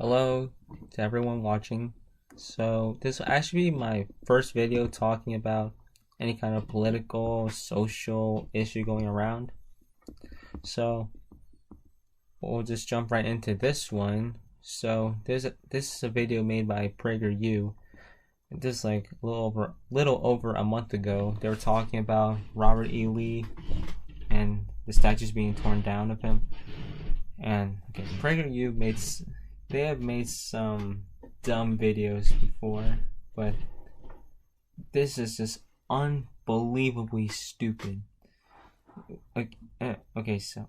Hello to everyone watching. So this will actually be my first video talking about any kind of political, social issue going around. So we'll just jump right into this one. So this is a video made by PragerU. This is like a little over a month ago. They were talking about Robert E. Lee and the statues being torn down of him. And okay, PragerU they have made some dumb videos before, but this is just unbelievably stupid. Okay, so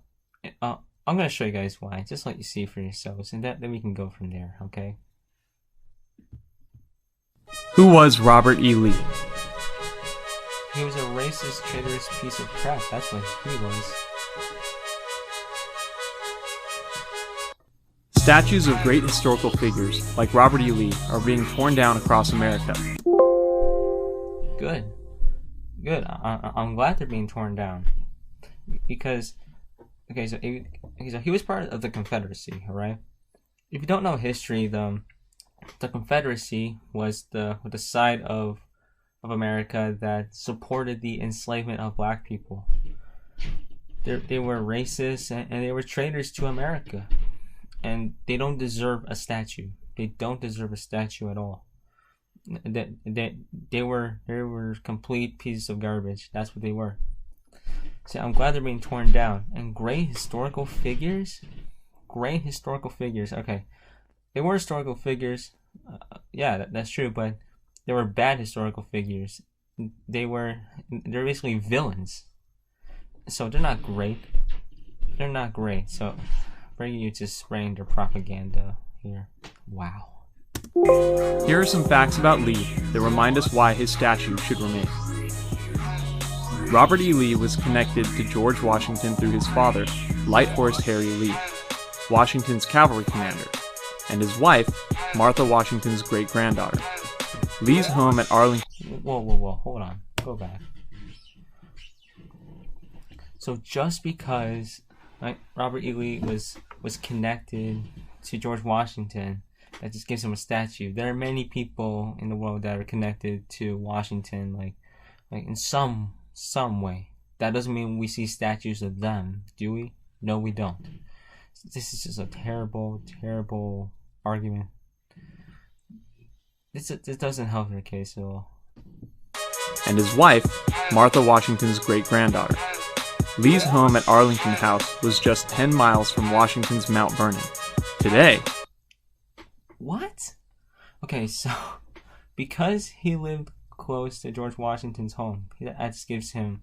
I'm gonna show you guys why, just let you see for yourselves, and then we can go from there. Okay. Who was Robert E. Lee? He was a racist, traitorous piece of crap. That's what he was. Statues of great historical figures, like Robert E. Lee, are being torn down across America. Good. I'm glad they're being torn down. Because, so he was part of the Confederacy, alright? If you don't know history, the Confederacy was the side of America that supported the enslavement of black people. They were racist and they were traitors to America. And they don't deserve a statue. They don't deserve a statue at all. They were complete pieces of garbage. That's what they were. So I'm glad they're being torn down. And great historical figures. Okay, they were historical figures. Yeah, that's true. But they were bad historical figures. They're basically villains. So they're not great. So PragerU just spraying their propaganda here. Wow. Here are some facts about Lee that remind us why his statue should remain. Robert E. Lee was connected to George Washington through his father, Light Horse Harry Lee, Washington's cavalry commander, and his wife, Martha Washington's great-granddaughter. Lee's home at Arlington... Whoa, hold on. Go back. So just because Robert E. Lee was connected to George Washington, that just gives him a statue. There are many people in the world that are connected to Washington, like in some way. That doesn't mean we see statues of them, do we? No, we don't. This is just a terrible argument. This doesn't help their case at all. And his wife, Martha Washington's great-granddaughter. Lee's home at Arlington House was just 10 miles from Washington's Mount Vernon. Today... What? Okay, so because he lived close to George Washington's home, that just gives him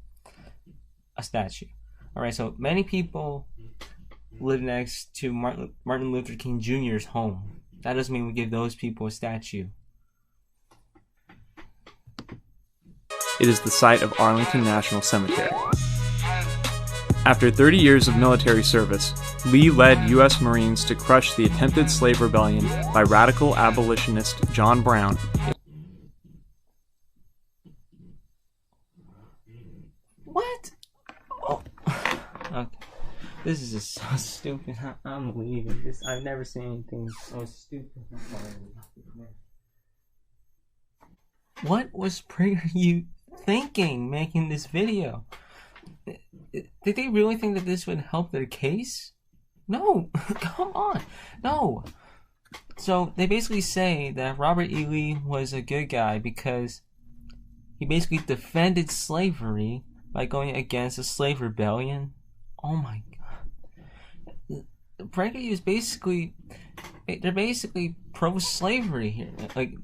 a statue. Alright, so many people live next to Martin Luther King Jr.'s home. That doesn't mean we give those people a statue. It is the site of Arlington National Cemetery. After 30 years of military service, Lee led U.S. Marines to crush the attempted slave rebellion by radical abolitionist John Brown. What? Oh. Okay. This is just so stupid. I'm leaving. I've never seen anything so stupid. What was PragerU thinking making this video? Did they really think that this would help their case? No, come on, no. So they basically say that Robert E. Lee was a good guy because he basically defended slavery by going against a slave rebellion. Oh my god. PragerU is they're basically pro-slavery here. Like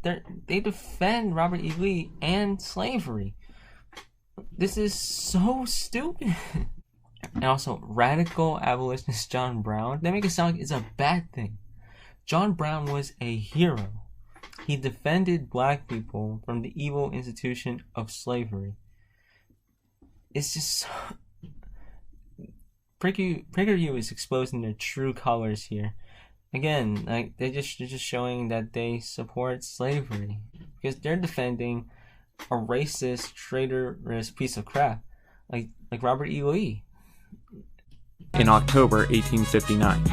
they defend Robert E. Lee and slavery. This is so stupid. And also, radical abolitionist John Brown. They make it sound like it's a bad thing. John Brown was a hero. He defended black people from the evil institution of slavery. It's just so... PragerU is exposing their true colors here. Again, they're just showing that they support slavery because they're defending a racist, traitorous piece of crap like Robert E. Lee. In October 1859,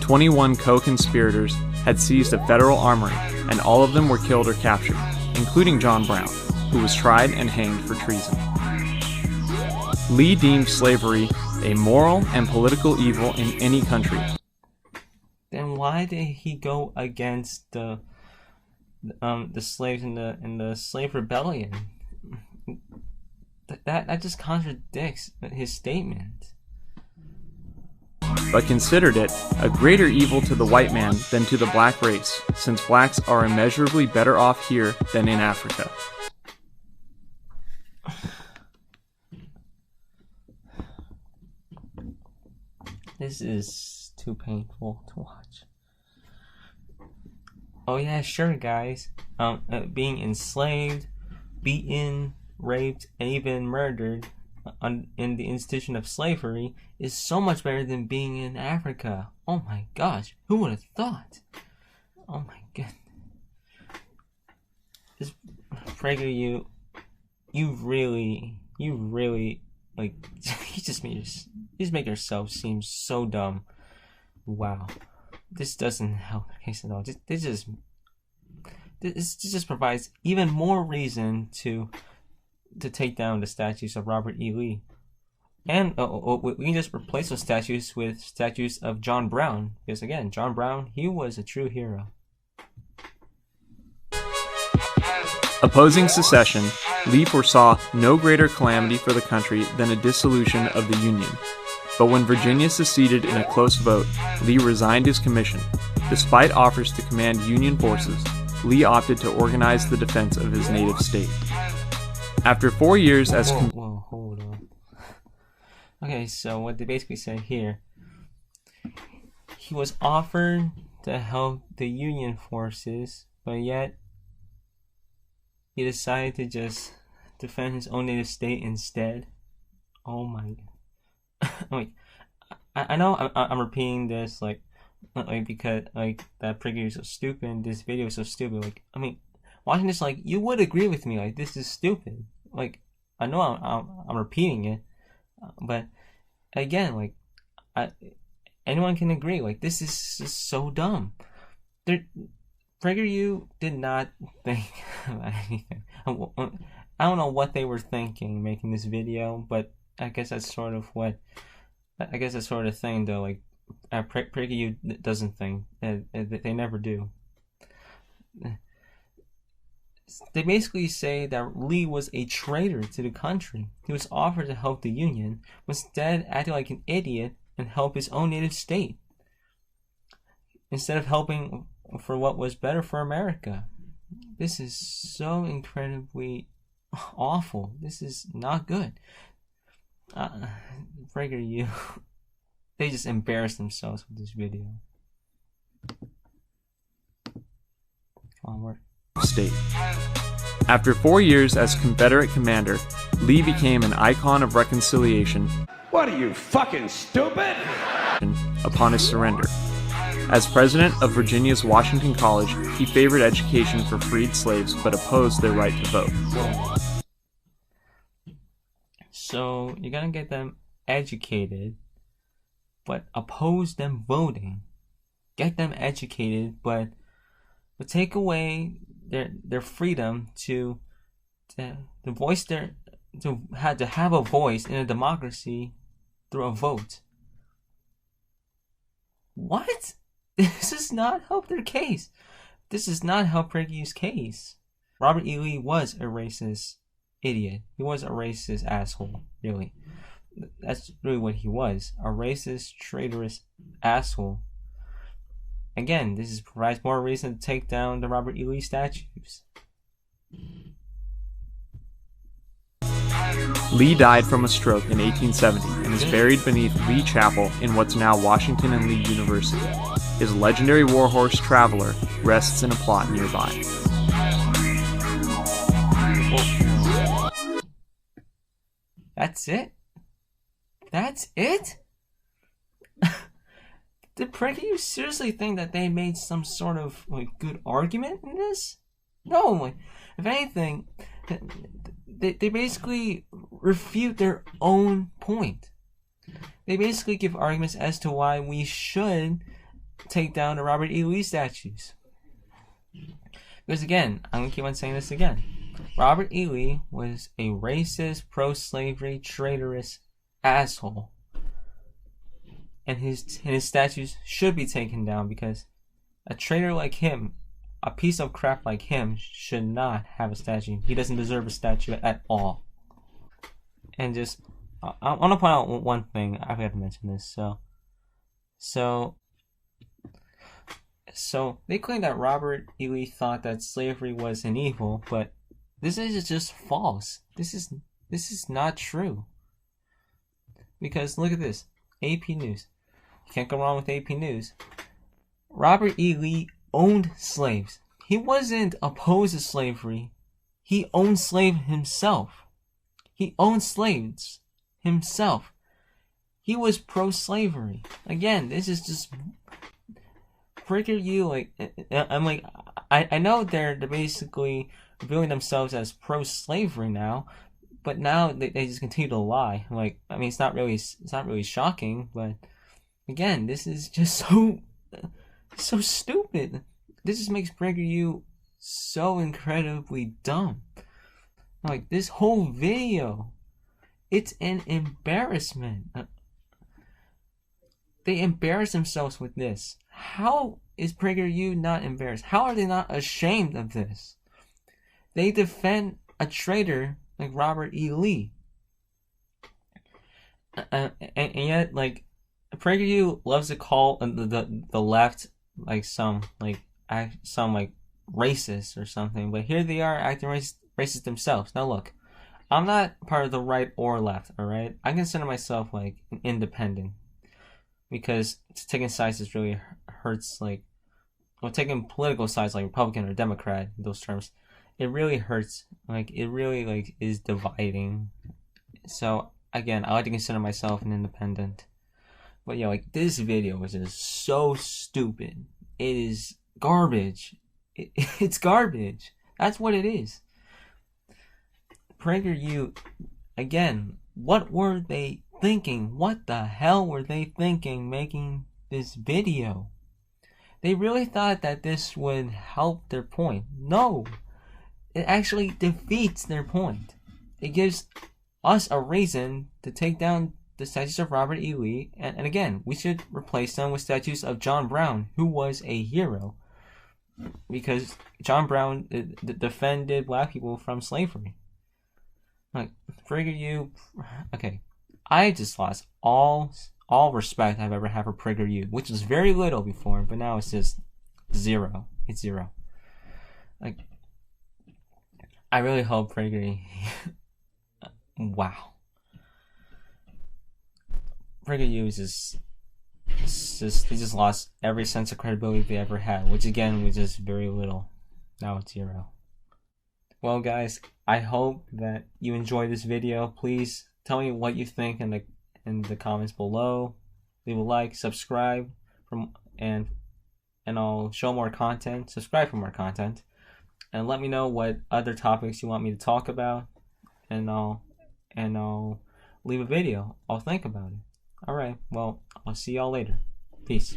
21 co-conspirators had seized a federal armory, and all of them were killed or captured, including John Brown, who was tried and hanged for treason. Lee deemed slavery a moral and political evil in any country. Then why did he go against the slaves in the slave rebellion? That just contradicts his statement. But considered it a greater evil to the white man than to the black race, since blacks are immeasurably better off here than in Africa. This is too painful to watch. Oh yeah, sure guys. Being enslaved, beaten, raped, and even murdered in the institution of slavery is so much better than being in Africa. Oh my gosh, who would have thought? Oh my god. This PragerU, you really like you just make yourself seem so dumb. Wow. This doesn't help the case at all. This just provides even more reason to take down the statues of Robert E. Lee. And we can just replace those statues with statues of John Brown. Because again, John Brown, he was a true hero. Opposing secession, Lee foresaw no greater calamity for the country than a dissolution of the Union. But when Virginia seceded in a close vote, Lee resigned his commission. Despite offers to command Union forces, Lee opted to organize the defense of his native state. After 4 years as whoa, hold on. Okay, so what they basically say here, he was offered to help the Union forces, but yet he decided to just defend his own native state instead. Oh my god. Like, I know I'm repeating this like because like that PragerU is so stupid, this video is so stupid. Like, I mean, watching this, like, you would agree with me, like, this is stupid. Like, I know I'm repeating it, but again, like, anyone can agree, like, this is just so dumb. PragerU did not think about anything. I don't know what they were thinking making this video, but I guess that's sort of the thing, though. Like, PragerU doesn't think. They never do. They basically say that Lee was a traitor to the country. He was offered to help the Union, but instead acted like an idiot and help his own native state, instead of helping for what was better for America. This is so incredibly awful. This is not good. PragerU, they just embarrassed themselves with this video. Onward. State. After 4 years as Confederate commander, Lee became an icon of reconciliation. What are you, fucking stupid? Upon his surrender. As president of Virginia's Washington College, he favored education for freed slaves but opposed their right to vote. So you're gonna get them educated, but oppose them voting. Get them educated, but take away their freedom to voice to have a voice in a democracy through a vote. What? This does not help their case. This does not help PragerU's case. Robert E. Lee was a racist idiot. He was a racist asshole, really. That's really what he was. A racist, traitorous asshole. Again, this provides more reason to take down the Robert E. Lee statues. Lee died from a stroke in 1870 and is buried beneath Lee Chapel in what's now Washington and Lee University. His legendary warhorse Traveler rests in a plot nearby. That's it? That's it? Did PragerU seriously think that they made some sort of like good argument in this? No, like, if anything, they basically refute their own point. They basically give arguments as to why we should take down the Robert E. Lee statues. Because again, I'm going to keep on saying this again. Robert E. Lee was a racist, pro-slavery, traitorous asshole. And his statues should be taken down because a traitor like him, a piece of crap like him, should not have a statue. He doesn't deserve a statue at all. And just, I want to point out one thing. I forgot to mention this. So they claim that Robert E. Lee thought that slavery was an evil, but this is just false. This is not true. Because look at this, AP News. You can't go wrong with AP News. Robert E. Lee owned slaves. He wasn't opposed to slavery. He owned slaves himself. He owned slaves himself. He was pro-slavery. Again, this is just PragerU. Like, I'm like, I know they're basically viewing themselves as pro-slavery now, but now they just continue to lie. Like, I mean, it's not really shocking, but again, this is just so stupid. This just makes PragerU so incredibly dumb. Like, this whole video, it's an embarrassment. They embarrass themselves with this. How is PragerU not embarrassed? How are they not ashamed of this? They defend a traitor like Robert E. Lee. And yet, like, PragerU loves to call the left like some racist or something, but here they are acting racist themselves. Now look, I'm not part of the right or left, alright? I consider myself like an independent, because taking sides is really hurts, like, well, taking political sides like Republican or Democrat, those terms, it really hurts. Like, it really like is dividing. So again, I like to consider myself an independent. But yeah, like, this video was just so stupid. It is garbage. It's garbage. That's what it is. PragerU, again, what were they thinking? What the hell were they thinking making this video? They really thought that this would help their point. No, it actually defeats their point. It gives us a reason to take down the statues of Robert E. Lee, and again, we should replace them with statues of John Brown, who was a hero, because John Brown defended black people from slavery. Like, PragerU, okay, I just lost all respect I've ever had for PragerU, which was very little before, but now it's just zero. It's zero. Like, I really hope PragerU. Wow. PragerU is just they just lost every sense of credibility they ever had, which again was just very little. Now it's zero. Well, guys, I hope that you enjoyed this video. Please tell me what you think in the comments below. Leave a like, subscribe, and I'll show more content. Subscribe for more content, and let me know what other topics you want me to talk about, and I'll leave a video. I'll think about it. Alright, well, I'll see y'all later. Peace.